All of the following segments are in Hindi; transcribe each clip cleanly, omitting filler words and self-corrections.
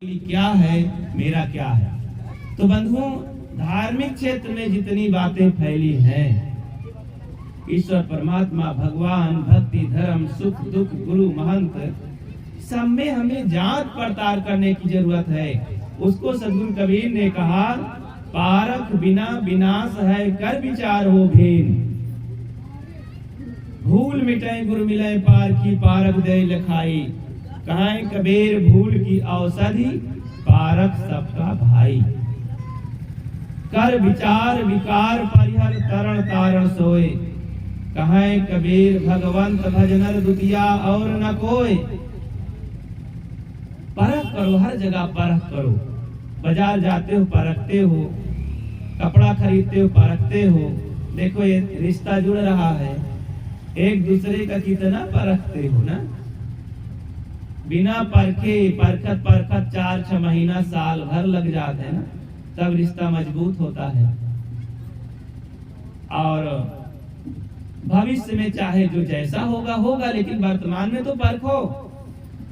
क्या है, मेरा क्या है। तो बंधुओं, धार्मिक क्षेत्र में जितनी बातें फैली हैं, ईश्वर परमात्मा, भगवान, भक्ति, धर्म, सुख दुख, गुरु, महंत, सब में हमें जांच पड़ताल करने की जरूरत है। उसको सद्गुरु कबीर ने कहा, पारख बिना विनाश है, कर विचार हो भेन। भूल मिटे गुरु मिले पार की, पारख दे लखाई। कहां कबीर भूल की औषधि, पारख सबका भाई। कर विचार विकार परिहर, तरण तारण सोए। कहां कबीर भगवंत भजनर दुतिया और न कोई। परख करो, हर जगह परख करो। बाजार जाते हो परखते हो, कपड़ा खरीदते हो परखते हो। देखो ये रिश्ता जुड़ रहा है, एक दूसरे का कितना परखते हो ना। बिना परखे परखत परखत 4-6 महीना साल भर लग जाते हैं ना, तब रिश्ता मजबूत होता है। और भविष्य में चाहे जो जैसा होगा होगा, लेकिन वर्तमान में तो परखो।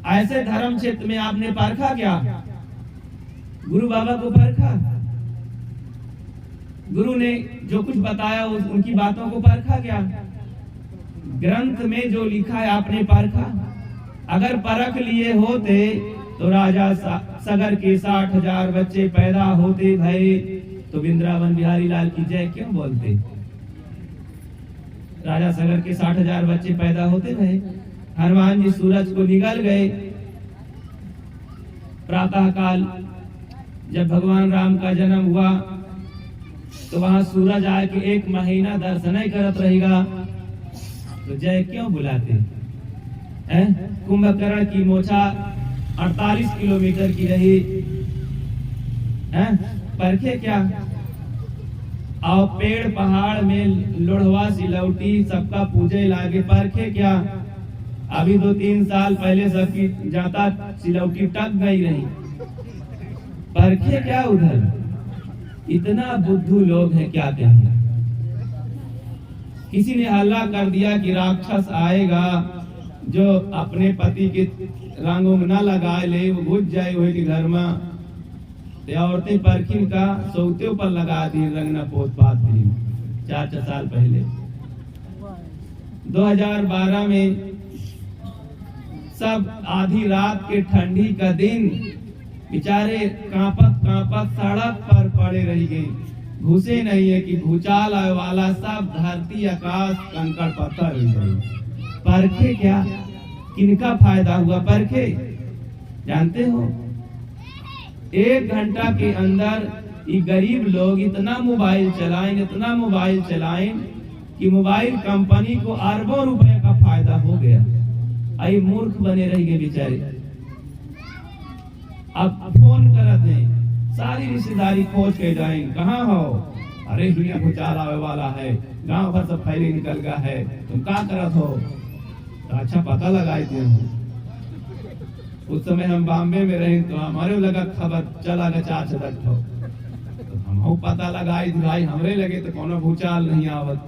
ऐसे धर्म क्षेत्र में आपने परखा क्या? गुरु बाबा को परखा, गुरु ने जो कुछ बताया उनकी बातों को परखा क्या? ग्रंथ में जो लिखा है आपने परखा? अगर परख लिए होते तो राजा सगर के 60,000 बच्चे पैदा होते भय, तो वृंदावन बिहारी लाल की जय क्यों बोलते? राजा सगर के 60,000 बच्चे पैदा होते भय। हनुमान जी सूरज को निगल गए। प्रातः काल जब भगवान राम का जन्म हुआ तो वहां सूरज आके 1 महीना दर्शन ही करत रहेगा, तो जय क्यों बुलाते? कुंभकर्ण की मोछा 48 किलोमीटर की रही, परखे क्या? और पेड़ पहाड़ में लोढ़वा सिलौटी सबका पूजे लागे, परखे क्या? अभी 2-3 साल पहले सबकी जाता सिलौटी टक गई रही, परखे क्या? उधर इतना बुद्धू लोग हैं, क्या कहें। किसी ने हल्ला कर दिया कि राक्षस आएगा जो अपने पति के रंगों में न लगाए ले, वो घुस जाए वही के घर में। औरतें परखिन का सौते पर लगा दी रंगना पोत पात भी 4-4 साल पहले। 2012 में सब आधी रात के ठंडी का दिन बेचारे कांपत कांपत सड़क पर पड़े रह गए। घुसे नहीं है कि भूचाल आए वाला, सब धरती आकाश कंकड़ पत्थर हो गई। परखे क्या? किनका फायदा हुआ? परखे जानते हो? 1 घंटा के अंदर ये गरीब लोग इतना मोबाइल चलाएं कि मोबाइल कंपनी को अरबों रुपए का फायदा हो गया। आई मूर्ख बने रह गए बेचारे। अब फोन करते हैं, सारी रिश्तेदारी खोज के जाएं, कहाँ हो? अरे दुनिया भूचाल आवे वाला है, गांव भर सब फैले निकल गया है, तुम क्या करत हो? तो अच्छा पता लगाए थे हम। उस समय हम बॉम्बे में रहे तो हमारे लगा खबर चला गया 4 सदक हो, तो हम पता लगाए भाई हमरे लगे तो कोनो भूचाल नहीं आवत।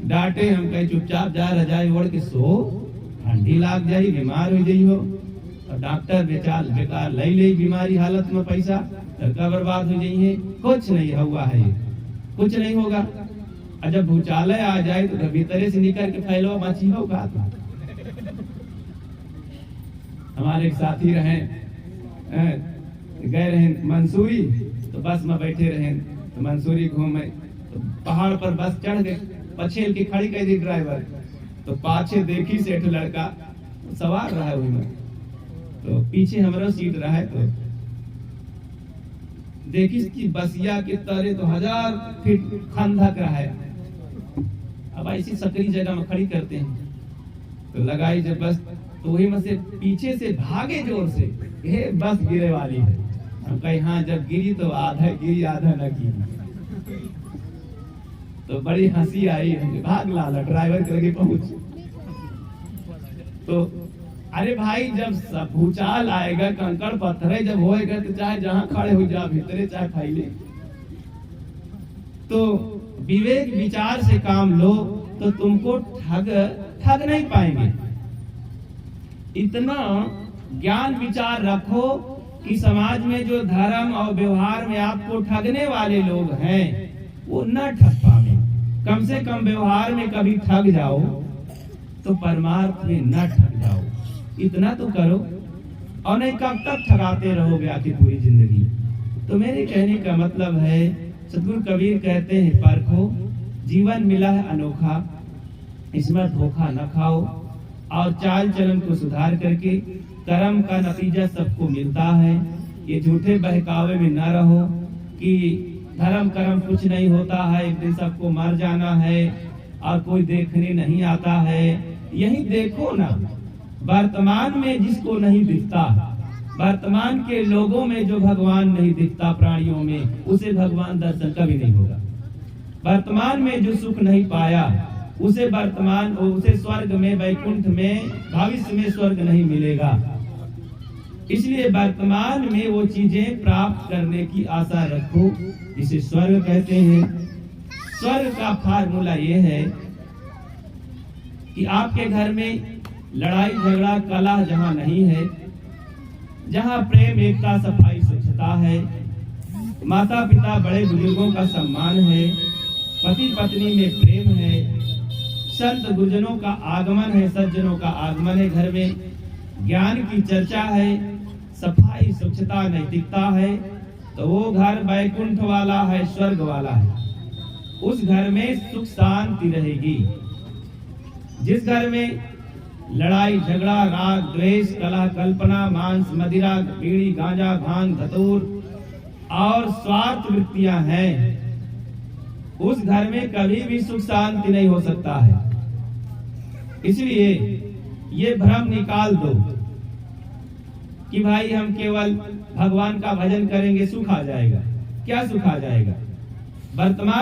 डांटे हम कहे चुपचाप जा रजाई ओढ़ के सो, ठंडी लाग जाई, बीमार हो जाई हो। और डॉक्टर बेकार ले बीमारी हालत में पैसा का बर्बाद हो जाइए। कुछ नहीं हुआ है, कुछ नहीं होगा। और जब भूचालय आ जाए तो भीतरे से निकल के फैलो मची होगा। हमारे एक साथी रहे, गए रहे मंसूरी, तो बस में बैठे रहे तो मंसूरी घूमे, तो पहाड़ पर बस चढ़ गए, पछेल की खड़ी कर दी ड्राइवर। तो पाछे देखी से एक लड़का सवार रहा है उसमें, तो पीछे हमारा सीट रहा है, तो देखी कि बसिया के तरे तो 1000 फीट खंधक रहा है। अब ऐसी सकरी जगह में खड़ी करते हैं, तो लगाई जब बस, तो वही में से पीछे से भागे जोर से, ये बस गिरे वाली है। हम कहे हाँ, जब गिरी तो आधा गिरी आधा न गिरी। तो बड़ी हंसी आई, भाग लाला ड्राइवर करके पहुंच। तो अरे भाई, जब भूचाल आएगा, कंकड़ पत्थर जब होएगा, तो चाहे जहां खड़े हो जा भीतरे चाहे फैले। तो विवेक विचार से काम लो तो तुमको ठग नहीं पाएंगे। इतना ज्ञान विचार रखो कि समाज में जो धर्म और व्यवहार में आपको ठगने वाले लोग हैं वो न ठग पावे। कम से कम व्यवहार में कभी ठग जाओ तो परमार्थ में न ठग जाओ, इतना तो करो। और नहीं कब तक ठगाते रहोगे आखिर पूरी जिंदगी। तो मेरे कहने का मतलब है, सतगुरु कबीर कहते हैं, परखो जीवन मिला है अनोखा, इसमें धोखा न खाओ और चाल चलन को सुधार करके कर्म का नतीजा सबको मिलता है। ये झूठे बहकावे में न रहो कि धर्म कर्म कुछ नहीं होता है, एक दिन सबको मर जाना है और कोई देखने नहीं आता है। यही देखो ना, वर्तमान में जिसको नहीं दिखता, वर्तमान के लोगों में जो भगवान नहीं दिखता, प्राणियों में, उसे भगवान दर्शन कभी नहीं होगा। वर्तमान में जो सुख नहीं पाया उसे स्वर्ग में, वैकुंठ में, भविष्य में स्वर्ग नहीं मिलेगा। इसलिए वर्तमान में वो चीजें प्राप्त करने की आशा रखो, इसे स्वर्ग कहते हैं। स्वर्ग का फार्मूला ये है कि आपके घर में लड़ाई झगड़ा कलह जहां नहीं है, जहां प्रेम एकता सफाई स्वच्छता है, माता पिता बड़े बुजुर्गों का सम्मान है, पति पत्नी में प्रेम है, संत गुरुजनों का आगमन है, सज्जनों का आगमन है, घर में ज्ञान की चर्चा है, सफाई स्वच्छता नैतिकता है, तो वो घर वैकुंठ वाला है, स्वर्ग वाला है। उस घर में सुख शांति रहेगी। जिस घर में लड़ाई झगड़ा राग द्वेष कलह कल्पना मांस मदिरा बीड़ी गांजा भांग धतूर और स्वार्थ वृत्तियां हैं, उस घर में कभी भी सुख शांति नहीं हो सकता है। इसलिए ये भ्रम निकाल दो कि भाई हम केवल भगवान का भजन करेंगे सुख आ जाएगा। क्या सुख आ जाएगा? वर्तमान